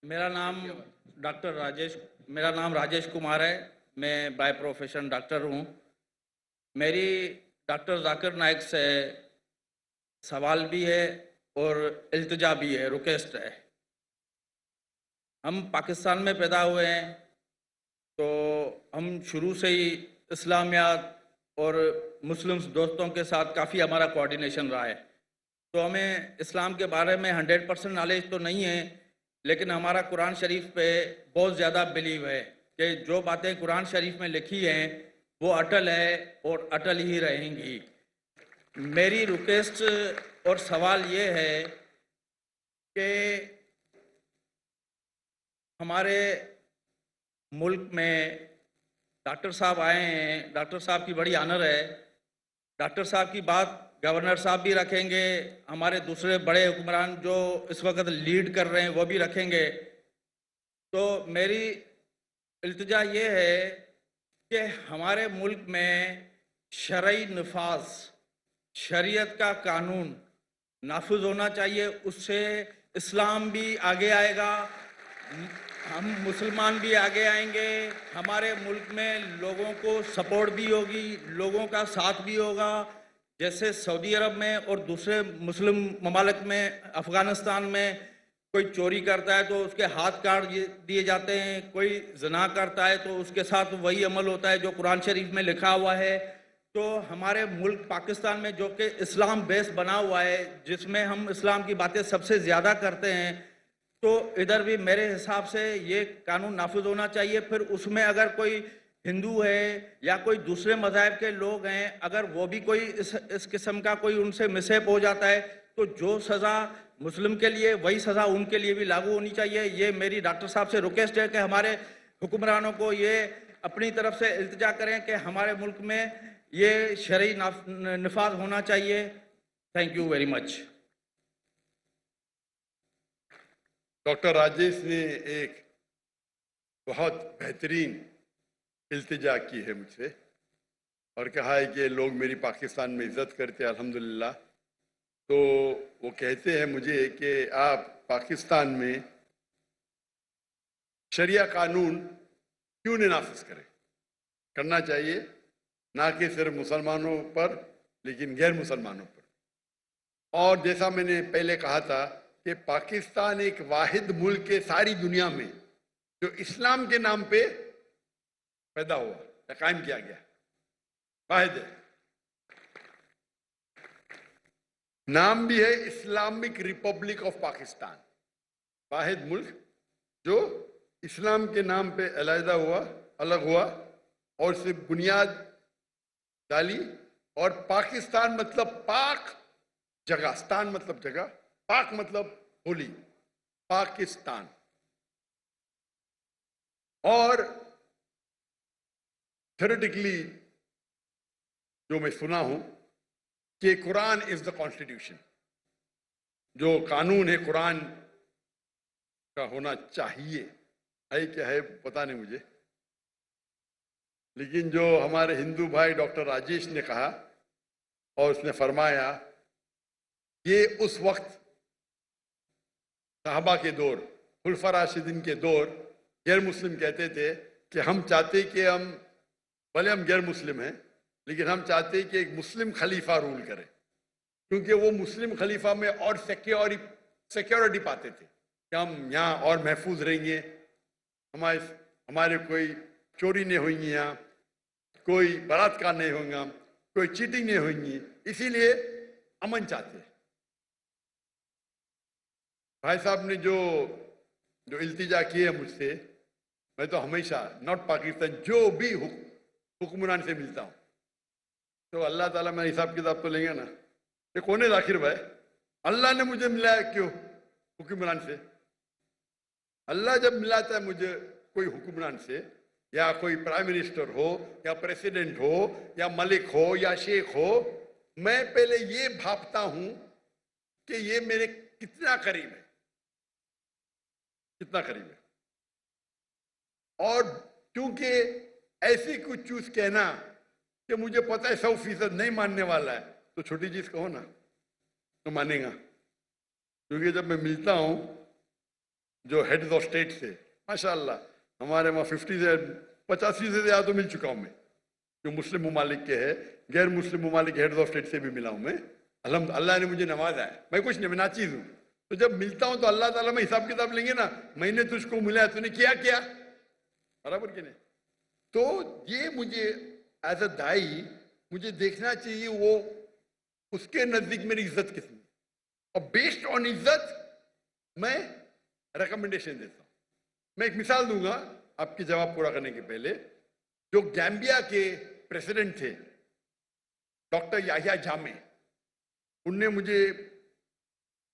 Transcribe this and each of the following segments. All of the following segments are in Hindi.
मेरा नाम मेरा नाम राजेश कुमार है। मैं बाय प्रोफेशन डॉक्टर हूँ। मेरी डॉक्टर जाकिर नाइक से सवाल भी है और इल्तिजा भी है, रिक्वेस्ट है। हम पाकिस्तान में पैदा हुए हैं, तो हम शुरू से ही इस्लामियात और मुस्लिम्स दोस्तों के साथ काफ़ी हमारा कोऑर्डिनेशन रहा है। तो हमें इस्लाम के बारे में 100% नॉलेज तो नहीं है, लेकिन हमारा कुरान शरीफ पे बहुत ज़्यादा बिलीव है कि जो बातें कुरान शरीफ में लिखी हैं वो अटल है और अटल ही रहेंगी। मेरी रिक्वेस्ट और सवाल ये है कि हमारे मुल्क में डॉक्टर साहब आए हैं, डॉक्टर साहब की बड़ी ऑनर है। डॉक्टर साहब की बात गवर्नर साहब भी रखेंगे, हमारे दूसरे बड़े हुक्मरान जो इस वक्त लीड कर रहे हैं वो भी रखेंगे। तो मेरी इल्तिजा ये है कि हमारे मुल्क में शरई नफाज, शरीयत का कानून नाफिज होना चाहिए। उससे इस्लाम भी आगे आएगा, हम मुसलमान भी आगे आएंगे, हमारे मुल्क में लोगों को सपोर्ट भी होगी, लोगों का साथ भी होगा। जैसे सऊदी अरब में और दूसरे मुस्लिम ममालिक में, अफ़गानिस्तान में कोई चोरी करता है तो उसके हाथ काट दिए जाते हैं, कोई जना करता है तो उसके साथ वही अमल होता है जो कुरान शरीफ में लिखा हुआ है। तो हमारे मुल्क पाकिस्तान में, जो कि इस्लाम बेस बना हुआ है, जिसमें हम इस्लाम की बातें सबसे ज़्यादा करते हैं, तो इधर भी मेरे हिसाब से ये कानून नाफिज होना चाहिए। फिर उसमें अगर कोई हिंदू है या कोई दूसरे मज़हब के लोग हैं, अगर वो भी कोई इस किस्म का कोई उनसे मिसहैप हो जाता है, तो जो सज़ा मुस्लिम के लिए वही सज़ा उनके लिए भी लागू होनी चाहिए। ये मेरी डॉक्टर साहब से रिक्वेस्ट है कि हमारे हुक्मरानों को ये अपनी तरफ से इल्तिजा करें कि हमारे मुल्क में ये शरई नफाज होना चाहिए। Thank you very much. Doctor Rajesh ने एक बहुत बेहतरीन इल्तिजा की है मुझसे और कहा है कि लोग मेरी पाकिस्तान में इज्जत करते हैं, अल्हम्दुलिल्लाह। तो वो कहते हैं मुझे कि आप पाकिस्तान में शरिया कानून क्यों नहीं नाफिज करें। करना चाहिए, ना कि सिर्फ मुसलमानों पर लेकिन गैर मुसलमानों पर। और जैसा मैंने पहले कहा था कि पाकिस्तान एक वाहिद मुल्क है सारी दुनिया में जो इस्लाम के नाम पे पैदा हुआ या कायम किया गया, वाहिद है। नाम भी है इस्लामिक रिपब्लिक ऑफ पाकिस्तान, वाहिद मुल्क जो इस्लाम के नाम पे अलहदा हुआ, अलग हुआ और सिर्फ बुनियाद डाली। और पाकिस्तान मतलब पाक जगह, स्थान मतलब जगह, पाक मतलब होली, पाकिस्तान। और थ्योरेटिकली जो मैं सुना हूं कि कुरान इज द कॉन्स्टिट्यूशन, जो कानून है कुरान का होना चाहिए। है क्या है पता नहीं मुझे, लेकिन जो हमारे हिंदू भाई डॉक्टर राजेश ने कहा और उसने फरमाया, ये उस वक्त साहबा के दौर, खुलफा राशिदीन के दौर, गैर मुस्लिम कहते थे कि हम चाहते कि हम, भले हम गैर मुस्लिम हैं, लेकिन हम चाहते कि एक मुस्लिम खलीफा रूल करे, क्योंकि वो मुस्लिम खलीफा में और सिक्योरिटी पाते थे कि हम यहाँ और महफूज रहेंगे, हमारे हमारे कोई चोरी नहीं होंगी, यहाँ कोई बलात्कार नहीं होगा, कोई चीटिंग नहीं होगी, इसीलिए अमन चाहते हैं। भाई साहब ने जो जो इल्तिजा की है मुझसे, मैं तो हमेशा नॉट पाकिस्तान जो भी हुक्मरान से मिलता हूँ तो अल्लाह ताला मेरा हिसाब किताब तो लेंगे ना। ये कौन है आखिर भाई? अल्लाह ने मुझे मिलाया क्यों हुक्मरान से? अल्लाह जब मिलाता है मुझे कोई हुक्मरान से, या कोई प्राइम मिनिस्टर हो या प्रेसिडेंट हो या मलिक हो या शेख हो, मैं पहले ये भापता हूं कि ये मेरे कितना करीब है, कितना करीब है। और क्योंकि ऐसी कुछ चीज कहना कि मुझे पता है 100% नहीं मानने वाला है, तो छोटी चीज कहो ना तो मानेगा। क्योंकि जब मैं मिलता हूं जो हेड्स ऑफ स्टेट से, माशाल्लाह हमारे वहाँ 50 से 85 से ज़्यादा तो मिल चुका हूँ मैं, जो मुस्लिम ममालिक के है, गैर मुस्लिम ममालिक हेड्स ऑफ स्टेट से भी मिला हूँ मैं। अल्लाह ने मुझे नवाजा है। मैं कुछ नहीं, मैं नाचीज हूँ। तो जब मिलता हूँ तो अल्लाह ताला में हिसाब किताब लेंगे ना, मैंने तुझको मिला है, तूने किया क्या, बराबर कि नहीं। तो ये मुझे एज अ दाई मुझे देखना चाहिए वो उसके नजदीक मेरी इज्जत कितनी, और बेस्ड ऑन इज्जत मैं रिकमेंडेशन देता हूं। मैं एक मिसाल दूंगा आपकी जवाब पूरा करने के पहले। जो गैम्बिया के प्रेसिडेंट थे डॉक्टर याहिया जामे, उनने मुझे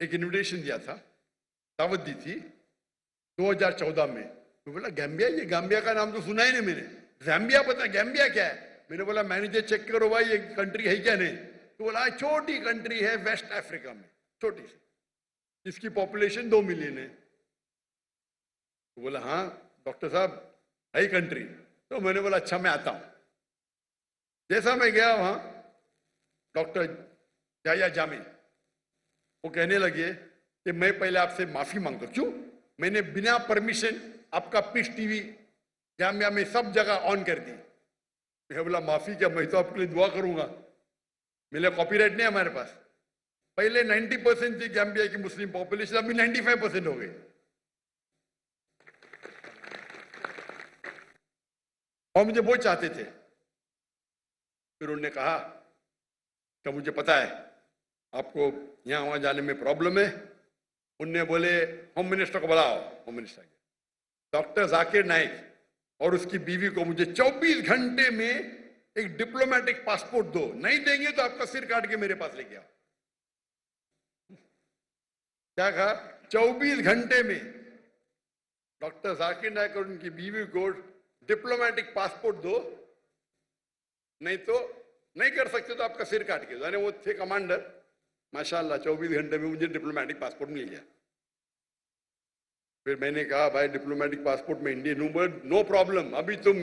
एक इनविटेशन दिया था, दावत दी थी 2014 में। मैं बोला गैम्बिया, ये गैम्बिया का नाम तो सुना ही नहीं मैंने, ज़ैम्बिया पता, गैम्बिया क्या है। मैंने बोला मैनेजर चेक करो भाई ये कंट्री है क्या नहीं। तो बोला छोटी कंट्री है वेस्ट अफ्रीका में, छोटी सी, जिसकी पॉपुलेशन 2 मिलियन है। तो बोला हाँ डॉक्टर साहब है कंट्री। तो मैंने बोला अच्छा मैं आता हूं। जैसा मैं गया वहां, डॉक्टर याहिया जामे वो कहने लगे कि मैं पहले आपसे माफी मांगता हूं। क्यों? मैंने बिना परमिशन आपका पीस टीवी गैम्बिया में सब जगह ऑन कर दी। मैं बोला माफी क्या, मैं तो आपके लिए दुआ करूंगा, मेरे कॉपीराइट नहीं हमारे पास। पहले 90% थी गैम्बिया की मुस्लिम पॉपुलेशन, अभी 95% हो गई। और मुझे वो चाहते थे। फिर उन्होंने कहा कि मुझे पता है आपको यहां वहां जाने में प्रॉब्लम है। उनने बोले होम मिनिस्टर को बुलाओ। Home minister doctor Zakir Naik और उसकी बीवी को मुझे 24 घंटे में एक डिप्लोमेटिक पासपोर्ट दो, नहीं देंगे तो आपका सिर काट के मेरे पास लेके आओ। क्या कहा? 24 घंटे में डॉक्टर जाकिर नाइक और उनकी बीवी को डिप्लोमेटिक पासपोर्ट दो, नहीं तो नहीं कर सकते तो आपका सिर काट के। यानी वो थे कमांडर, माशाल्लाह 24 घंटे में मुझे डिप्लोमेटिक पासपोर्ट मिल गया। फिर मैंने कहा भाई डिप्लोमेटिक पासपोर्ट में इंडियन हूं, बट नो प्रॉब्लम, अभी तो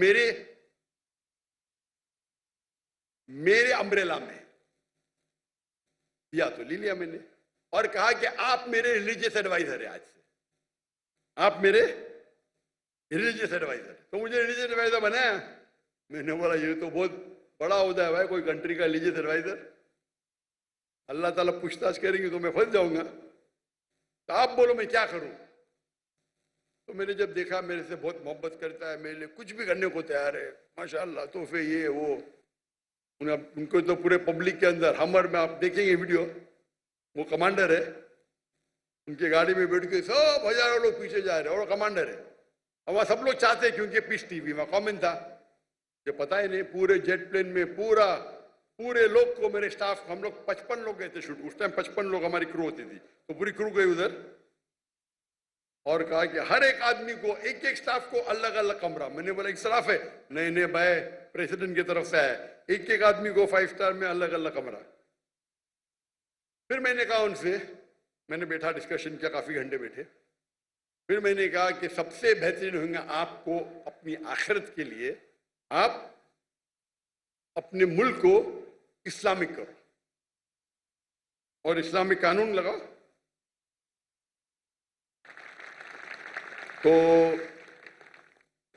मेरे अम्ब्रेला में दिया तो ले लिया मैंने। और कहा कि आप मेरे रिलीजियस एडवाइजर है, आज से आप मेरे रिलीजियस एडवाइजर। तो मुझे रिलीजियस एडवाइजर बनाया। मैंने बोला ये तो बहुत बड़ा होता है भाई, कोई कंट्री का रिलीजियस एडवाइजर। अल्लाह ताला पूछताछ करेंगे तो मैं फंस जाऊंगा। तो आप बोलो मैं क्या करूं। तो मैंने जब देखा मेरे से बहुत मोहब्बत करता है, मेरे लिए कुछ भी करने को तैयार है, माशाल्लाह, तोहफे ये वो। उनको तो पूरे पब्लिक के अंदर हमर में आप देखेंगे वीडियो, वो कमांडर है, उनकी गाड़ी में बैठ के सब हजारों लोग पीछे जा रहे हैं और कमांडर है। और वहां सब लोग चाहते हैं क्योंकि पीस टीवी में कॉमन था। ये पता ही नहीं, पूरे जेट प्लेन में पूरे लोग को, मेरे स्टाफ, हम लोग 55 लोग गए थे शूट। उस टाइम 55 लोग हमारी क्रू होती थी, तो पूरी क्रू गई उधर। और कहा कि हर एक आदमी को, एक एक स्टाफ को अलग अलग कमरा। मैंने बोला इखतलाफ है? नहीं नहीं भाई, प्रेसिडेंट की तरफ से है, एक एक आदमी को 5 स्टार में अलग अलग कमरा। फिर मैंने कहा उनसे, मैंने बैठा, डिस्कशन किया, काफी घंटे बैठे। फिर मैंने कहा कि सबसे बेहतरीन होगा आपको अपनी आखिरत के लिए, आप अपने मुल्क को इस्लामिक करो और इस्लामिक कानून लगाओ। तो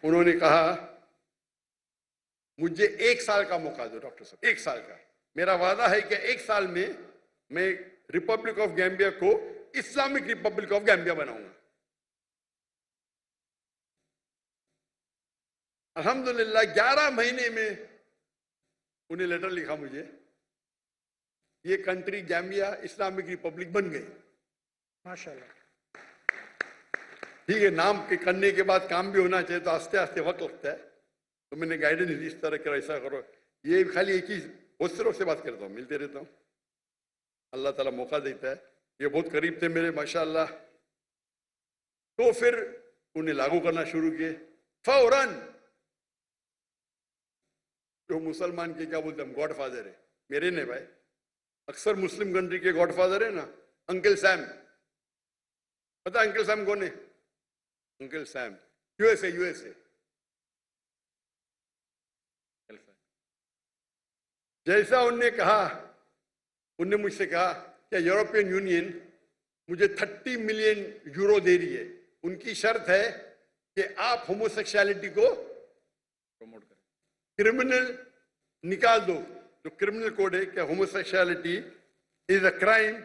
उन्होंने कहा मुझे 1 साल का मौका दो डॉक्टर साहब, 1 साल का। मेरा वादा है कि 1 साल में मैं रिपब्लिक ऑफ गैम्बिया को इस्लामिक रिपब्लिक ऑफ गैम्बिया बनाऊंगा। अल्हम्दुलिल्लाह 11 महीने में उन्हें लेटर लिखा मुझे, ये कंट्री गैम्बिया इस्लामिक रिपब्लिक बन गई, माशाल्लाह। ठीक है, नाम के करने के बाद काम भी होना चाहिए, तो आस्ते आस्ते वक्त लगता है। तो मैंने गाइडेंस दी, इस तरह करो, ऐसा करो। ये खाली एक ही, बहुत से लोग से बात करता हूँ, मिलते रहता हूँ, अल्लाह ताला मौका देता है। ये बहुत करीब थे मेरे, माशाल्लाह। तो फिर उन्हें लागू करना शुरू किए फौरन। जो मुसलमान के क्या बोलते हैं, गॉड फादर है मेरे ने भाई, अक्सर मुस्लिम कंट्री के गॉड फादर है ना, अंकल सैम। पता अंकल सैम कौन है? Uncle Sam USA. जैसा उनने कहा, उनने मुझसे कहा कि यूरोपियन यूनियन मुझे 30 मिलियन यूरो दे रही है उनकी शर्त है कि आप होमोसेक्सुअलिटी को प्रमोट करें। क्रिमिनल निकाल दो। जो क्रिमिनल कोड है कि होमोसेक्सुअलिटी इज अ क्राइम,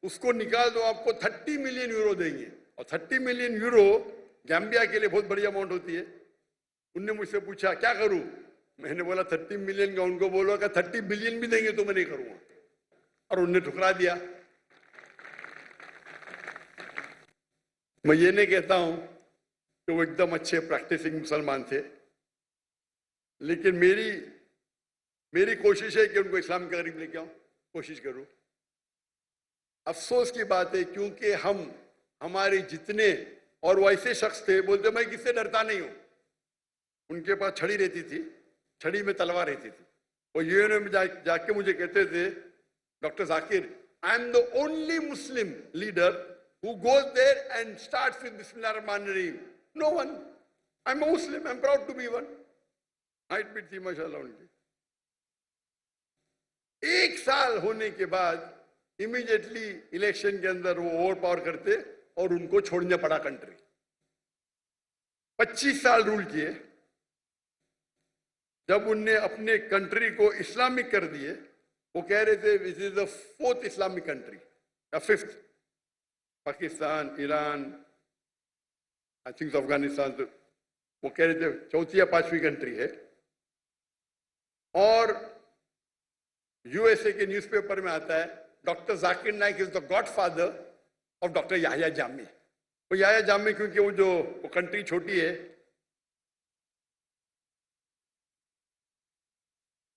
उसको निकाल दो, आपको 30 मिलियन यूरो देंगे। और 30 मिलियन यूरो गैम्बिया के लिए बहुत बड़ी अमाउंट होती है। उनने मुझसे पूछा क्या करूं, मैंने बोला 30 मिलियन का उनको बोलो कि 30 बिलियन भी देंगे तो मैं नहीं करूंगा, और उनने ठुकरा दिया। मैं ये नहीं कहता हूं कि वो एकदम अच्छे प्रैक्टिसिंग मुसलमान थे, लेकिन मेरी कोशिश है कि उनको इस्लाम के करीब लेके आऊं, कोशिश करूं। अफसोस की बात है क्योंकि हमारे जितने, और वो ऐसे शख्स थे बोलते मैं किससे डरता नहीं हूं। उनके पास छड़ी रहती थी, छड़ी में तलवार रहती थी। वो यूएनओ में जाके मुझे कहते थे, doctor Zakir, I am the only Muslim leader who goes there and starts with Bismillah Rahman Rahim. No one. I'm a Muslim. I'm proud to be one. Height भी थी माशाल्लाह उनकी। एक साल होने के बाद इमीडिएटली इलेक्शन के अंदर वो ओवर पावर करते और उनको छोड़ने पड़ा कंट्री। 25 साल रूल किए। जब उनने अपने कंट्री को इस्लामिक कर दिए, वो कह रहे थे this is the 4th Islamic country या 5th। Pakistan, Iran, I think Afghanistan, तो वो कह रहे थे 4th या 5वीं कंट्री है। और यूएसए के न्यूज़पेपर में आता है doctor Zakir Naik is the godfather of doctor Yahya Jami. वो याह्या जामी क्योंकि वो कंट्री छोटी है,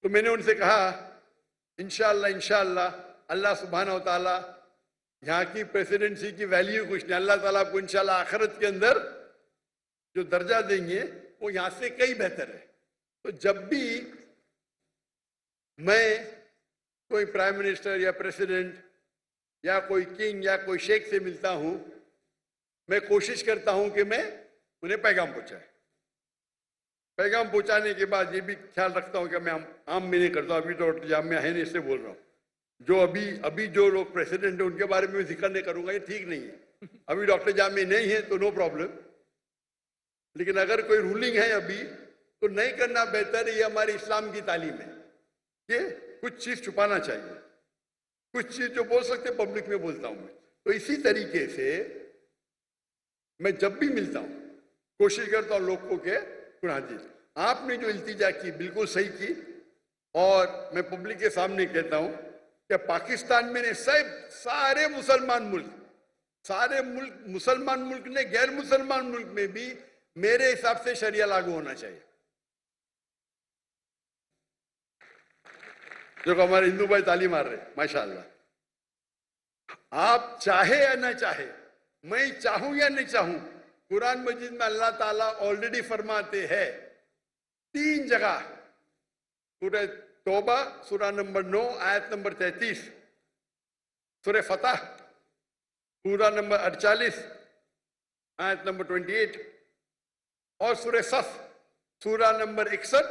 तो मैंने उनसे कहा इंशाअल्लाह अल्लाह सुब्हानहू व तआला यहाँ की प्रेसिडेंसी की वैल्यू कुछ नहीं, अल्लाह ताला आपको इंशाअल्लाह आखिरत के अंदर जो दर्जा देंगे वो यहाँ से कई बेहतर है। तो जब भी मैं कोई प्राइम मिनिस्टर या प्रेसिडेंट या कोई किंग या कोई शेख से मिलता हूं, मैं कोशिश करता हूं कि मैं उन्हें पैगाम पहुंचाए। पैगाम पहुंचाने के बाद ये भी ख्याल रखता हूं कि मैं आम में नहीं करता हूं। अभी तो जामिया है नहीं, इससे बोल रहा हूं। जो अभी जो लोग प्रेसिडेंट है उनके बारे में जिक्र नहीं करूंगा, ये ठीक नहीं है। अभी डॉक्टर जामी नहीं है तो नो प्रॉब्लम, लेकिन अगर कोई रूलिंग है अभी तो नहीं करना बेहतर है। ये हमारे इस्लाम की तालीम है कि कुछ चीज छुपाना चाहिए, कुछ चीज जो बोल सकते पब्लिक में बोलता हूं मैं। तो इसी तरीके से मैं जब भी मिलता हूं कोशिश करता हूं लोग को के जी आपने जो इल्तिजा की बिल्कुल सही की। और मैं पब्लिक के सामने कहता हूं कि पाकिस्तान में ने सारे मुसलमान मुल्क ने गैर मुसलमान मुल्क में भी मेरे हिसाब से शरिया लागू होना चाहिए। जो हमारे हिंदू भाई ताली मार रहे माशाअल्लाह। आप चाहे या ना चाहे, मैं चाहूं या नहीं चाहूं, कुरान मजीद में अल्लाह ताला ऑलरेडी फरमाते हैं 3 जगह, सूरह तौबा सूरह नंबर 9 आयत नंबर 33, सूरह फतह सूरह नंबर 48 आयत नंबर 28 और सूरह सफ सूरह नंबर 61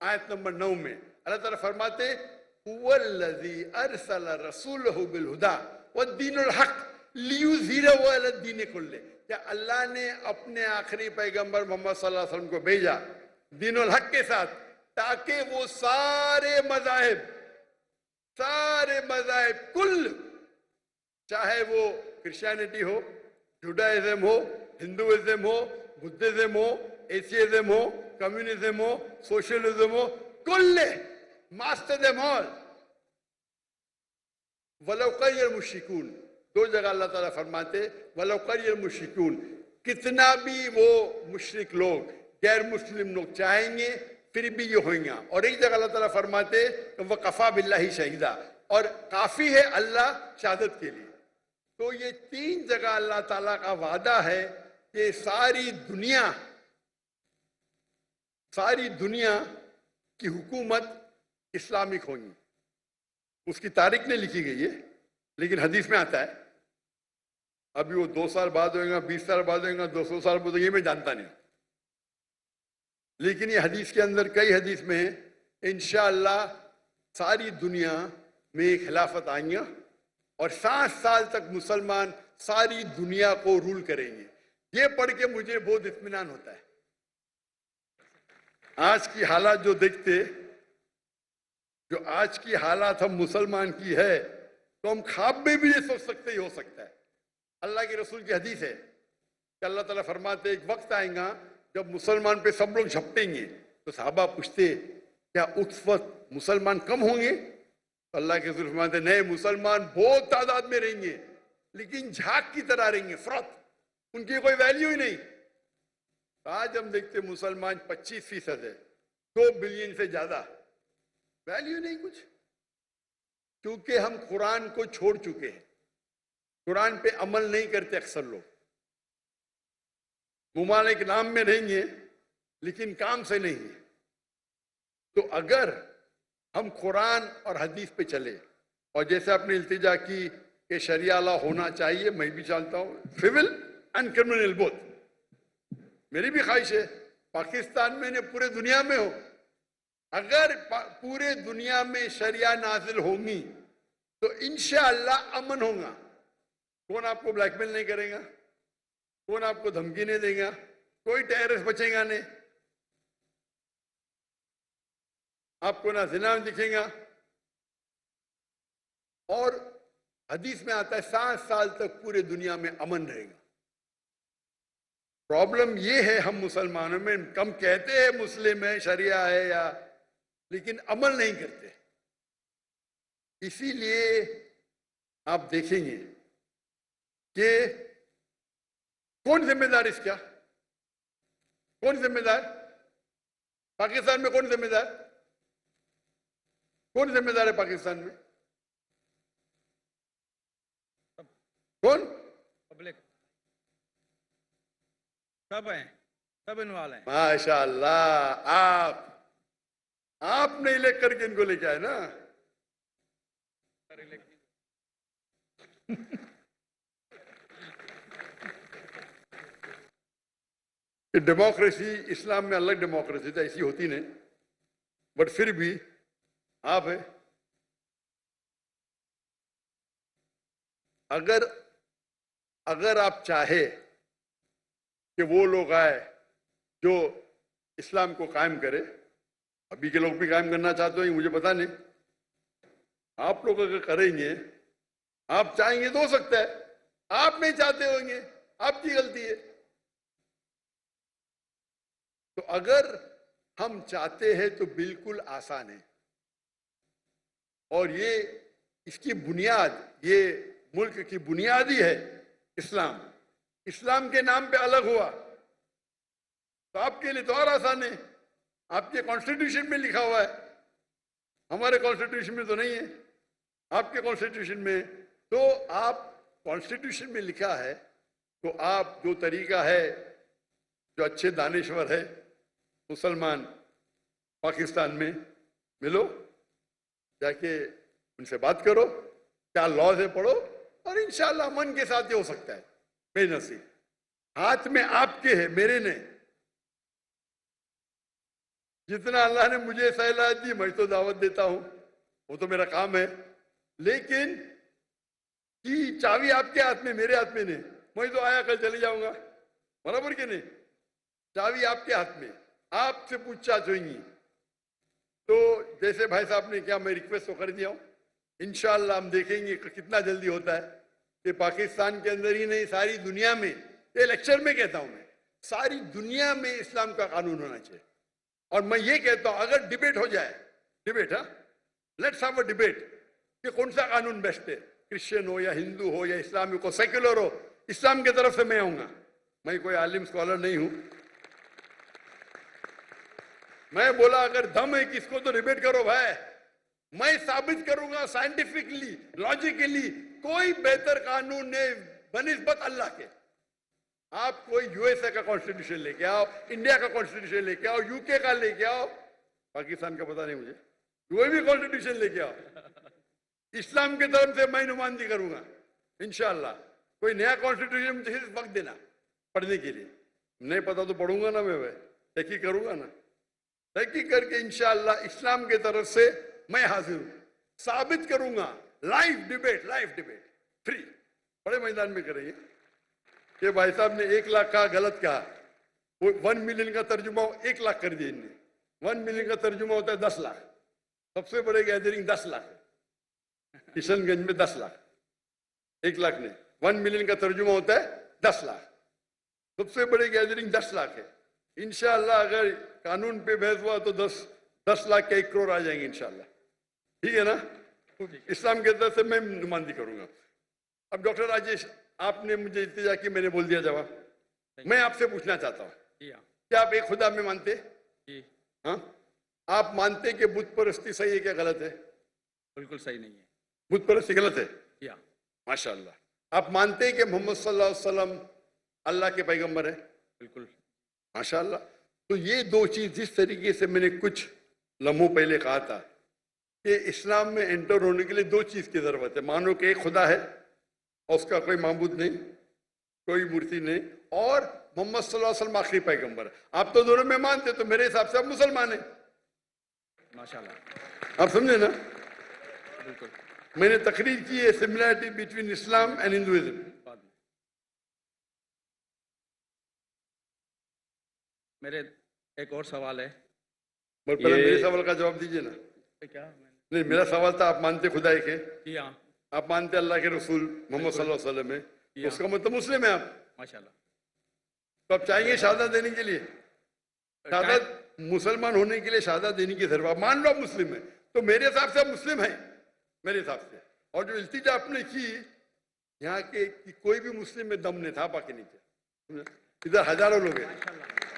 आयत नंबर 9 में अल्लाह ताला फरमाते हुवल्लज़ी अरसल रसूलहु बिल हुदा वद्दीनुल हक लियुज़हिरहु अला दीन कुल्ले। क्या अल्लाह ने अपने आखिरी पैगंबर मोहम्मद सल्लल्लाहु अलैहि वसल्लम को भेजा दीनुल हक के साथ, ताकि वो सारे मज़ाहिब कुल, चाहे वो क्रिश्चियनिटी हो, जुडाइज्म हो, हिंदुइज्म हो, बुद्धिज्म हो, एथियज्म हो, कम्युनिज्म हो, सोशलिज्म हो, कुल मास्टर देम ऑल वलौ करियल मुश्रिकून। 2 जगह अल्लाह ताला फरमाते वलौ करियल मुश्रिकून, कितना भी वो मुशरिक लोग गैर मुस्लिम लोग चाहेंगे फिर भी ये होंगे। और एक जगह अल्लाह ताला फरमाते वह कफा बिल्लाही शहीदा, और काफी है अल्लाह शहादत के लिए। तो ये 3 जगह अल्लाह ताला का वादा है कि सारी दुनिया की हुकूमत इस्लामिक होगी। उसकी तारीख नहीं लिखी गई है, लेकिन हदीस में आता है। अभी वो 2 साल बाद होगा, 20 साल बाद होगा, 200 साल बाद होगा, ये मैं जानता नहीं, लेकिन ये हदीस के अंदर कई हदीस में है इंशाअल्लाह सारी दुनिया में खिलाफत आएंगे और 60 साल तक मुसलमान सारी दुनिया को रूल करेंगे। ये पढ़ के मुझे बहुत इत्मीनान होता है। आज की हालात जो देखते, जो आज की हालात हम मुसलमान की है, तो हम ख्वाब में भी ये सोच सकते ही हो सकता है। अल्लाह के रसूल की हदीस है कि अल्लाह ताला फरमाते एक वक्त आएगा जब मुसलमान पे सब लोग झपटेंगे, तो साहबा पूछते क्या उस वक्त मुसलमान कम होंगे? तो अल्लाह के रसूल फरमाते नहीं, मुसलमान बहुत तादाद में रहेंगे, लेकिन झाग की तरह रहेंगे, फ्रॉथ, उनकी कोई वैल्यू ही नहीं। आज हम देखते मुसलमान 25% है, 2 बिलियन से ज्यादा, वैल्यू नहीं कुछ, क्योंकि हम कुरान को छोड़ चुके हैं। कुरान पे अमल नहीं करते अक्सर लोग, मुमालिक नाम में रहेंगे लेकिन काम से नहीं है। तो अगर हम कुरान और हदीस पे चले, और जैसे आपने इल्तिजा की कि शरिया लॉ होना चाहिए, मैं भी चाहता हूं, सिविल एंड क्रिमिनल बोथ, मेरी भी ख्वाहिश है पाकिस्तान में ने पूरे दुनिया में हो। अगर पूरे दुनिया में शरिया नाजिल होंगी तो इंशाअल्लाह अमन होगा। कौन आपको ब्लैकमेल नहीं करेगा, कौन आपको धमकी नहीं देगा, कोई टेररिस्ट बचेगा नहीं, आपको ना जिना दिखेगा। और हदीस में आता है 7 साल तक पूरे दुनिया में अमन रहेगा। प्रॉब्लम ये है हम मुसलमानों में, कम कहते हैं मुस्लिम है, शरिया है या, लेकिन अमल नहीं करते। इसीलिए आप देखेंगे कि कौन जिम्मेदार इसका, कौन जिम्मेदार? पाकिस्तान में कौन जिम्मेदार? कौन जिम्मेदार है पाकिस्तान में? कौन? पब्लिक, सब हैं, सब इन्वॉल्व हैं। माशाअल्लाह, आप नहीं लेकर करके इनको लेके आए ना। डेमोक्रेसी इस्लाम में अलग डेमोक्रेसी तो ऐसी होती नहीं, बट फिर भी आप है, अगर आप चाहे कि वो लोग आए जो इस्लाम को कायम करे, अभी के लोग भी कायम करना चाहते हो मुझे पता नहीं, आप लोग अगर करेंगे, आप चाहेंगे तो हो सकता है, आप नहीं चाहते होंगे, आपकी गलती है। तो अगर हम चाहते हैं तो बिल्कुल आसान है, और ये इसकी बुनियाद, ये मुल्क की बुनियाद ही है इस्लाम। इस्लाम के नाम पे अलग हुआ तो आपके लिए तो और आसान है, आपके कॉन्स्टिट्यूशन में लिखा हुआ है, हमारे कॉन्स्टिट्यूशन में तो नहीं है, आपके कॉन्स्टिट्यूशन में। तो आप कॉन्स्टिट्यूशन में लिखा है, तो आप जो तरीका है, जो अच्छे दानिश्वर है मुसलमान पाकिस्तान में, मिलो, जाके उनसे बात करो, क्या लॉ है पढ़ो, और इंशाल्लाह मन के साथ ये हो सकता है। बेनसीब हाथ में आपके है, मेरे नहीं। जितना अल्लाह ने मुझे सहला दी, मैं तो दावत देता हूं, वो तो मेरा काम है, लेकिन कि चाबी आपके हाथ में, मेरे हाथ में नहीं। मैं तो आया कल चले जाऊंगा, बराबर के नहीं? चाबी आपके हाथ में, आपसे पूछताछ होगी। तो जैसे भाई साहब ने क्या, मैं रिक्वेस्ट तो कर दिया हूं, इंशाअल्लाह हम देखेंगे कितना जल्दी होता है कि पाकिस्तान के अंदर ही नहीं, सारी दुनिया में, ये लेक्चर में कहता हूं मैं, सारी दुनिया में इस्लाम का कानून होना चाहिए। और मैं ये कहता हूं अगर डिबेट हो जाए, डिबेट, हाँ, लेट्स हैव अ डिबेट कि कौन सा कानून बेस्ट है, क्रिश्चियन हो या हिंदू हो या इस्लामिक हो, सेक्युलर हो, इस्लाम की तरफ से मैं आऊंगा। मैं कोई आलिम स्कॉलर नहीं हूं, मैं बोला अगर दम है किसको तो डिबेट करो भाई, मैं साबित करूंगा साइंटिफिकली, लॉजिकली, कोई बेहतर कानून नहीं बनिस्बत अल्लाह के। आप कोई यूएसए का कॉन्स्टिट्यूशन लेके आओ, इंडिया का कॉन्स्टिट्यूशन लेके आओ, यूके का लेके आओ, पाकिस्तान का पता नहीं मुझे, कोई भी कॉन्स्टिट्यूशन लेके आओ, इस्लाम की तरफ से मैं नुमाइंदगी करूंगा इंशाअल्लाह। कोई नया कॉन्स्टिट्यूशन मुझे वक्त देना पढ़ने के लिए, नहीं पता तो पढ़ूंगा ना, मैं तहकीक करूंगा ना, तहकीक करके इंशाअल्लाह इस्लाम की तरफ से मैं हाजिर हूं, साबित करूंगा। लाइव डिबेट फ्री, बड़े मैदान में करेंगे। कि भाई साहब ने 1 लाख कहा, गलत कहा। वो 1 मिलियन का तर्जुमा 1 लाख कर दिया इनने। 1 मिलियन का तर्जुमा होता है 10 लाख। सबसे बड़े गैदरिंग 10 लाख है। किशनगंज में 10 लाख, 1 लाख नहीं। 1 मिलियन का तर्जुमा होता है 10 लाख। सबसे बड़ी गैदरिंग 10 लाख है। इंशाअल्लाह अगर कानून पे बहस हुआ तो 10 लाख के 1 करोड़ आ जाएंगे इंशाअल्लाह। ठीक है ना? इस्लाम के तरफ से मैं नुमाइंदगी करूंगा। अब डॉक्टर राजेश, आपने मुझे इल्तिजा की, मैंने बोल दिया जवाब। मैं आपसे पूछना चाहता हूँ, क्या आप एक खुदा में मानते? हाँ, आप मानते कि बुत परस्ती सही है क्या गलत है? बिल्कुल सही नहीं है। बुत परस्ती गलत है? माशाअल्लाह। आप मानते हैं कि मोहम्मद सल्लल्लाहु अलैहि वसल्लम अल्लाह के पैगंबर है? बिल्कुल। माशाअल्लाह। तो ये दो चीज, जिस तरीके से मैंने कुछ लम्हों पहले कहा था कि इस्लाम में एंटर होने के लिए दो चीज की जरूरत है। मानो कि एक खुदा है और उसका कोई माबूद नहीं, कोई मूर्ति नहीं, और मोहम्मद सल्लल्लाहु अलैहि वसल्लम आखिरी पैगंबर है। आप तो दोनों में मानते, तो मेरे हिसाब से आप मुसलमान हैं। माशाअल्लाह। आप समझे ना? बिल्कुल। मैंने तकरीर की है similarity between Islam and Hinduism. मेरे एक और सवाल है। पहले मेरे सवाल का जवाब दीजिए ना। क्या? नहीं, मेरा सवाल था, आप मानते खुदा एक है? जी हाँ। आप मानते अल्लाह के रसूल मोहम्मद सल्लल्लाहु अलैहि वसल्लम है, तो उसका मतलब मुस्लिम है आप। माशाल्लाह। तो आप चाहेंगे शहादत देने के लिए? शहादत, मुसलमान होने के लिए शहादत देने की जरूरत। मान लो आप मुस्लिम है, तो मेरे हिसाब से आप मुस्लिम है, मेरे हिसाब से। और जो इल्तिजा आपने की यहाँ के कि कोई भी मुस्लिम में दम नहीं था, बाकी नहीं था। इधर हजारों लोग हैं,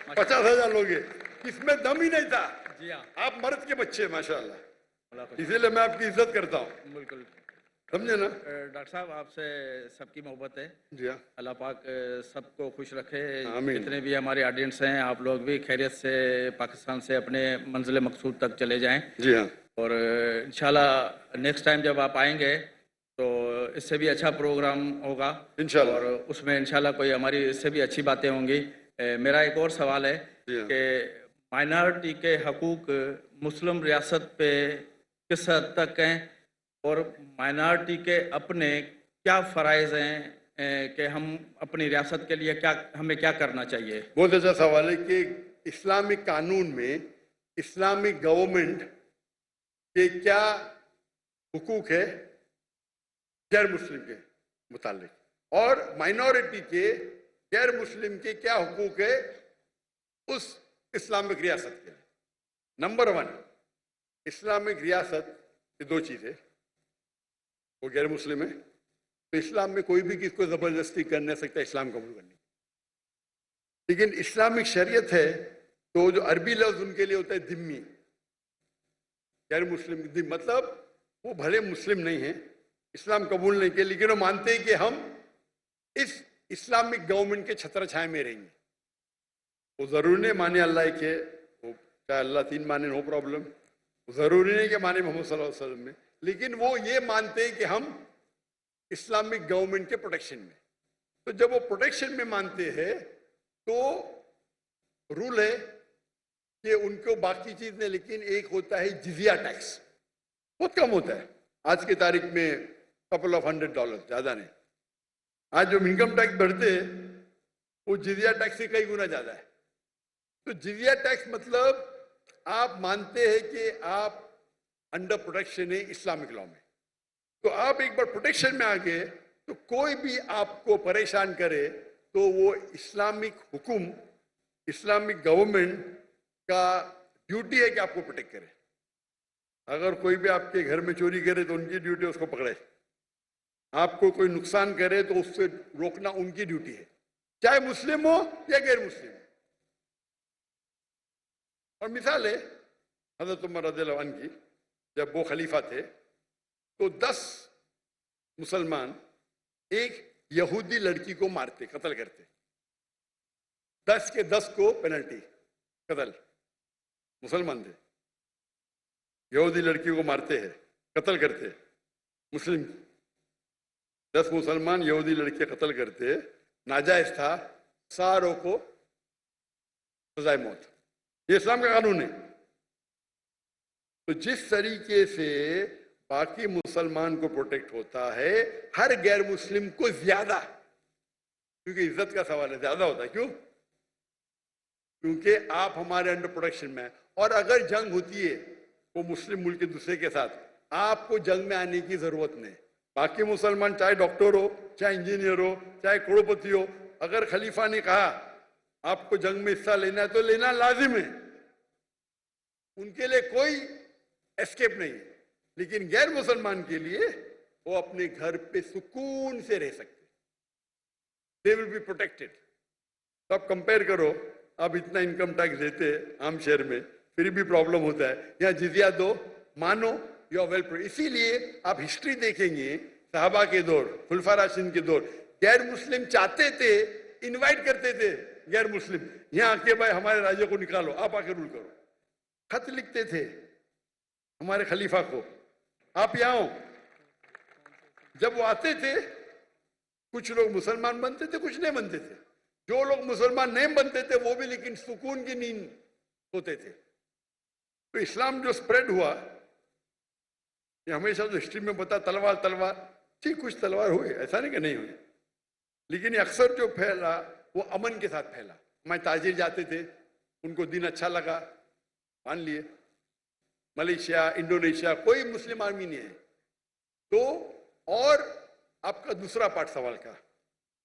50,000 लोग हैं, इसमें दम ही नहीं था। जी हाँ। आप मर्द के बच्चे हैं माशाल्लाह, इसीलिए मैं आपकी इज्जत करता हूँ। बिल्कुल। समझे ना? डॉक्टर साहब, आपसे सबकी मोहब्बत है। जी हाँ। अल्लाह पाक सबको खुश रखे। आमीन। जितने भी हमारे ऑडियंस हैं, आप लोग भी खैरियत से पाकिस्तान से अपने मंजिल मकसूद तक चले जाएं। जी हाँ। और इंशाल्लाह नेक्स्ट टाइम जब आप आएंगे तो इससे भी अच्छा प्रोग्राम होगा इंशाल्लाह। और उसमें इंशाल्लाह कोई हमारी इससे भी अच्छी बातें होंगी। मेरा एक और सवाल है जी हाँ। कि माइनॉरिटी के हकूक़ मुस्लिम रियासत पे किस हद तक हैं और माइनॉरिटी के अपने क्या फ़राइज़ हैं कि हम अपनी रियासत के लिए हमें क्या करना चाहिए? बहुत अच्छा सवाल है कि इस्लामिक कानून में इस्लामिक गवर्नमेंट के क्या हुकूक है गैर मुस्लिम के मुतालिक, और माइनॉरिटी के गैर मुस्लिम के क्या हुकूक है उस इस्लामिक रियासत के लिए। नंबर 1, इस्लामिक रियासत ये दो चीजें, वो गैर मुस्लिम है तो इस्लाम में कोई भी किसको जबरदस्ती कर नहीं सकता इस्लाम कबूल करने। लेकिन इस्लामिक शरीयत है तो जो अरबी लफ्ज उनके लिए होता है जिम्मी, गैर मुस्लिम। मतलब वो भले मुस्लिम नहीं है, इस्लाम कबूल नहीं किया, लेकिन वो मानते हैं कि हम इस इस्लामिक गवर्नमेंट के छत्र छाया में रहेंगे। वो जरूरी नहीं माने अल्लाह के, वो चाहे अल्लाह 3 माने, नो प्रॉब्लम। जरूरी नहीं कि माने मोहम्मद सल्लल्लाहु अलैहि वसल्लम में, लेकिन वो ये मानते हैं कि हम इस्लामिक गवर्नमेंट के प्रोटेक्शन में। तो जब वो प्रोटेक्शन में मानते हैं तो रूल है कि उनको बाकी चीज नहीं, लेकिन एक होता है जिजिया टैक्स, बहुत कम होता है आज की तारीख में, कपल ऑफ $100, ज्यादा नहीं। आज जो इनकम टैक्स भरते हैं वो जिजिया टैक्स से कई गुना ज्यादा है। तो जिजिया टैक्स मतलब आप मानते हैं कि आप अंडर प्रोटेक्शन है इस्लामिक लॉ में। तो आप एक बार प्रोटेक्शन में आ गए तो कोई भी आपको परेशान करे तो वो इस्लामिक हुकुम, इस्लामिक गवर्नमेंट का ड्यूटी है कि आपको प्रोटेक्ट करे। अगर कोई भी आपके घर में चोरी करे तो उनकी ड्यूटी है उसको पकड़े, आपको कोई नुकसान करे तो उससे रोकना उनकी ड्यूटी है, चाहे मुस्लिम हो या गैर मुस्लिम। और मिसाल है हजरत उमर रज़ियल्लाहु अन्हु की, जब वो खलीफा थे तो 10 मुसलमान एक यहूदी लड़की को मारते, कत्ल करते, 10 के 10 को पेनल्टी, कत्ल। मुसलमान थे, यहूदी लड़की को मारते हैं, कत्ल करते, मुस्लिम 10 मुसलमान यहूदी लड़के कत्ल करते, नाजायज था, सारों को सजाए मौत। ये इस्लाम का कानून है। तो जिस तरीके से बाकी मुसलमान को प्रोटेक्ट होता है, हर गैर मुस्लिम को ज्यादा क्योंकि इज्जत का सवाल है, ज्यादा होता है। क्यों? क्योंकि आप हमारे अंडर प्रोटेक्शन में हैं। और अगर जंग होती है वो मुस्लिम मुल्क के दूसरे के साथ, आपको जंग में आने की जरूरत नहीं। बाकी मुसलमान चाहे डॉक्टर हो, चाहे इंजीनियर हो, चाहे करोड़पति हो, अगर खलीफा ने कहा आपको जंग में हिस्सा लेना है तो लेना लाजिम है, उनके लिए कोई एस्केप नहीं है। लेकिन गैर मुसलमान के लिए वो अपने घर पे सुकून से रह सकते, दे विल बी प्रोटेक्टेड। तो आप कंपेयर करो, आप इतना इनकम टैक्स देते आम शहर में, फिर भी प्रॉब्लम होता है। यहाँ जिजिया दो, मानो, यू आर वेल प्रोटेक्टेड। इसीलिए आप हिस्ट्री देखेंगे, सहाबा के दौर, खुलफा राशिदीन के दौर, गैर मुस्लिम चाहते थे, इनवाइट करते थे गैर मुस्लिम, यहाँ आके भाई हमारे राज्य को निकालो, आप आके रूल करो। खत लिखते थे हमारे खलीफा को, आप यहाँ हो। जब वो आते थे, कुछ लोग मुसलमान बनते थे, कुछ नहीं बनते थे। जो लोग मुसलमान नहीं बनते थे वो भी लेकिन सुकून की नींद सोते थे। तो इस्लाम जो स्प्रेड हुआ, ये हमेशा जो हिस्ट्री में बता तलवार तलवार, ठीक कुछ तलवार हुए, ऐसा नहीं कि नहीं हुए, लेकिन अक्सर जो फैला वो अमन के साथ फैला। हमारे ताजिर जाते थे, उनको दिन अच्छा लगा, मान लिए। मलेशिया, इंडोनेशिया, कोई मुस्लिम आर्मी नहीं है। तो और आपका दूसरा पार्ट सवाल का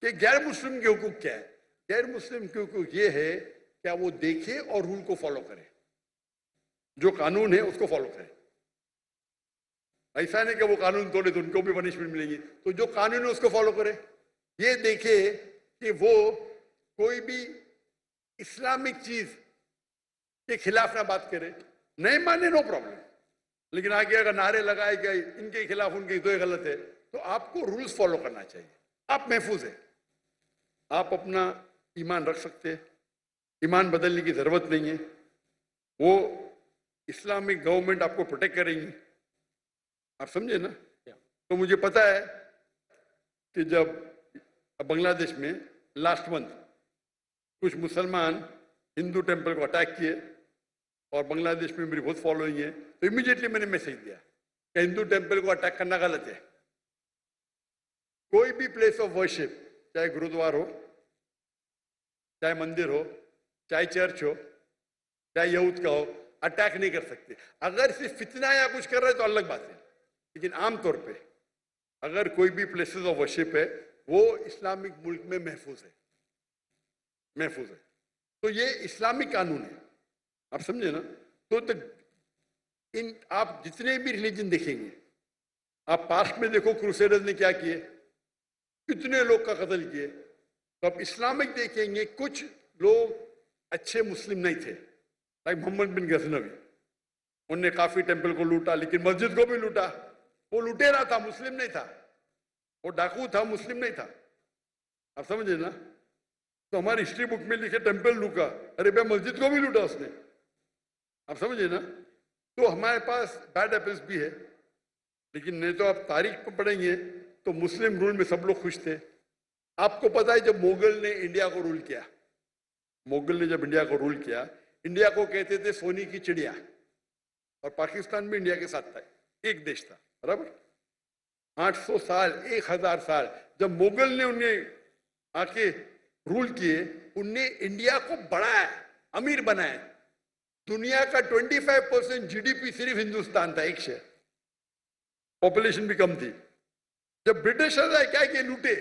कि गैर मुस्लिम के हुकूक क्या है? गैर मुस्लिम के हुकूक ये है क्या वो देखे और रूल को फॉलो करे, जो कानून है उसको फॉलो करे। ऐसा नहीं कि वो कानून तोड़े तो उनको भी पनिशमेंट मिलेगी, तो जो कानून है उसको फॉलो करे। ये देखे कि वो कोई भी इस्लामिक चीज के खिलाफ ना बात करे, नहीं माने नो प्रॉब्लम, लेकिन आगे अगर नारे लगाए गए इनके खिलाफ उनके तो गलत है, तो आपको रूल्स फॉलो करना चाहिए। आप महफूज है, आप अपना ईमान रख सकते हैं, ईमान बदलने की जरूरत नहीं है। वो इस्लामिक गवर्नमेंट आपको प्रोटेक्ट करेंगी, आप समझे ना। तो मुझे पता है कि जब बांग्लादेश में लास्ट मंथ कुछ मुसलमान हिंदू टेंपल को अटैक किए, और बांग्लादेश में मेरी बहुत फॉलोइंग है, तो इमीडिएटली मैंने मैसेज दिया कि हिंदू टेंपल को अटैक करना गलत है। कोई भी प्लेस ऑफ वर्शिप, चाहे गुरुद्वार हो, चाहे मंदिर हो, चाहे चर्च हो, चाहे यहूद का हो, अटैक नहीं कर सकते। अगर सिर्फ फितना या कुछ कर रहे तो अलग बात है, लेकिन आमतौर पे अगर कोई भी प्लेसेस ऑफ वर्शिप है वो इस्लामिक मुल्क में महफूज है, महफूज है। तो ये इस्लामिक कानून है, आप समझे ना। तो इन आप जितने भी रिलीजन देखेंगे, आप पास्ट में देखो क्रूसेडर्स ने क्या किए, कितने लोग का कत्ल किए। तो आप इस्लामिक देखेंगे, कुछ लोग अच्छे मुस्लिम नहीं थे, लाइक मोहम्मद बिन गजनवी, उनने काफी टेंपल को लूटा, लेकिन मस्जिद को भी लूटा। वो लुटेरा था, मुस्लिम नहीं था, वो डाकू था, मुस्लिम नहीं था, आप समझे ना। तो हमारी हिस्ट्री बुक में लिखे टेंपल लूटा, अरे भाई मस्जिद को भी लूटा उसने, आप समझे ना। तो हमारे पास बैड एपल्स भी है, लेकिन नहीं तो आप तारीख में पढ़ेंगे तो मुस्लिम रूल में सब लोग खुश थे। आपको पता है जब मुगल ने इंडिया को रूल किया, मुगल ने जब इंडिया को रूल किया, इंडिया को कहते थे सोने की चिड़िया, और पाकिस्तान भी इंडिया के साथ था, एक देश था, बराबर। 800 साल, 1000 साल जब मुगल ने उन्हें आके रूल किए, उनने इंडिया को बढ़ाया, अमीर बनाया। दुनिया का 25% जीडीपी सिर्फ हिंदुस्तान था, एक शहर, पॉपुलेशन भी कम थी। जब ब्रिटिशर्स आए क्या किए, लूटे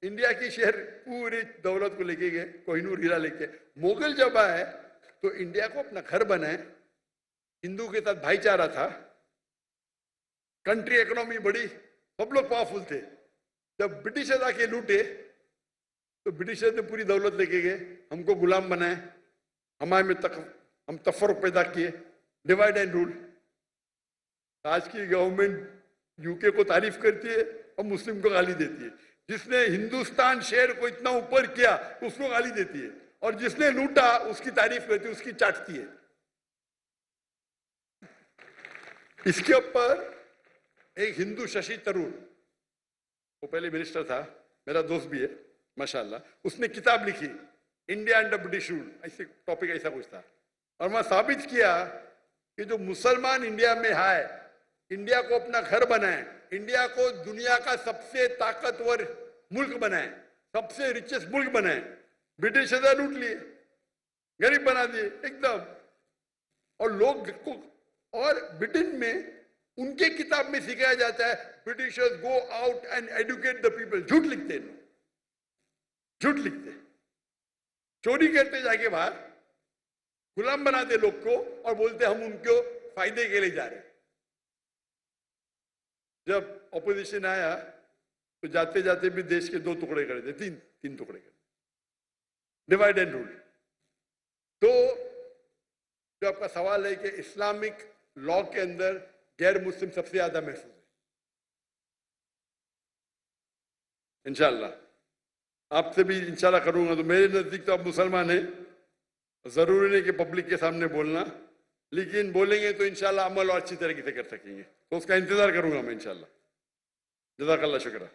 इंडिया की शहर, पूरी दौलत को लेके गए, कोहिनूर हीरा लेके। मुगल जब आए तो इंडिया को अपना घर बनाए, हिंदू के साथ भाईचारा था, कंट्री इकोनॉमी बड़ी, सब लोग पावरफुल थे। जब ब्रिटिशर्स आके लूटे तो ब्रिटिशर्स ने पूरी दौलत लेके गए, हमको गुलाम बनाए, हमारे में हम तफर्रुक पैदा किए, डिवाइड एंड रूल। आज की गवर्नमेंट यूके को तारीफ करती है और मुस्लिम को गाली देती है। जिसने हिंदुस्तान शहर को इतना ऊपर किया उसको गाली देती है, और जिसने लूटा उसकी तारीफ करती है, उसकी चाटती है। इसके ऊपर एक हिंदू शशि तरूर, वो पहले मिनिस्टर था, मेरा दोस्त भी है माशाल्लाह, उसने किताब लिखी इंडिया अंडर ब्रिटिश रूल, ऐसे टॉपिक ऐसा कुछ था। और वहां साबित किया कि जो मुसलमान इंडिया में है, इंडिया को अपना घर बनाए, इंडिया को दुनिया का सबसे ताकतवर मुल्क बनाए, सबसे रिचेस्ट मुल्क बनाए, ब्रिटिश से लूट लिए, गरीब बना दिए एकदम। और लोग को, और ब्रिटेन में उनके किताब में सिखाया जाता है Britishers go out and educate the people. झूठ लिखते हैं लोग, झूठ लिखते हैं, चोरी करते जाके बाहर, गुलाम बनाते लोग को और बोलते हम उनको फायदे के लिए जा रहे हैं। जब ऑपोजिशन आया तो जाते जाते भी देश के 2 टुकड़े कर दिए, तीन टुकड़े कर, डिवाइड एंड रूल। तो जो आपका सवाल है कि इस्लामिक लॉ के अंदर गैर मुस्लिम सबसे ज्यादा महफूज है, इंशाल्लाह आपसे भी इंशाल्लाह करूंगा। तो मेरे नजदीक तो आप मुसलमान हैं, जरूरी नहीं कि पब्लिक के सामने बोलना, लेकिन बोलेंगे तो इंशाल्लाह अमल और अच्छी तरीके से कर सकेंगे, तो उसका इंतजार करूंगा मैं इंशाल्लाह। जज़ाकल्लाह, शुक्र।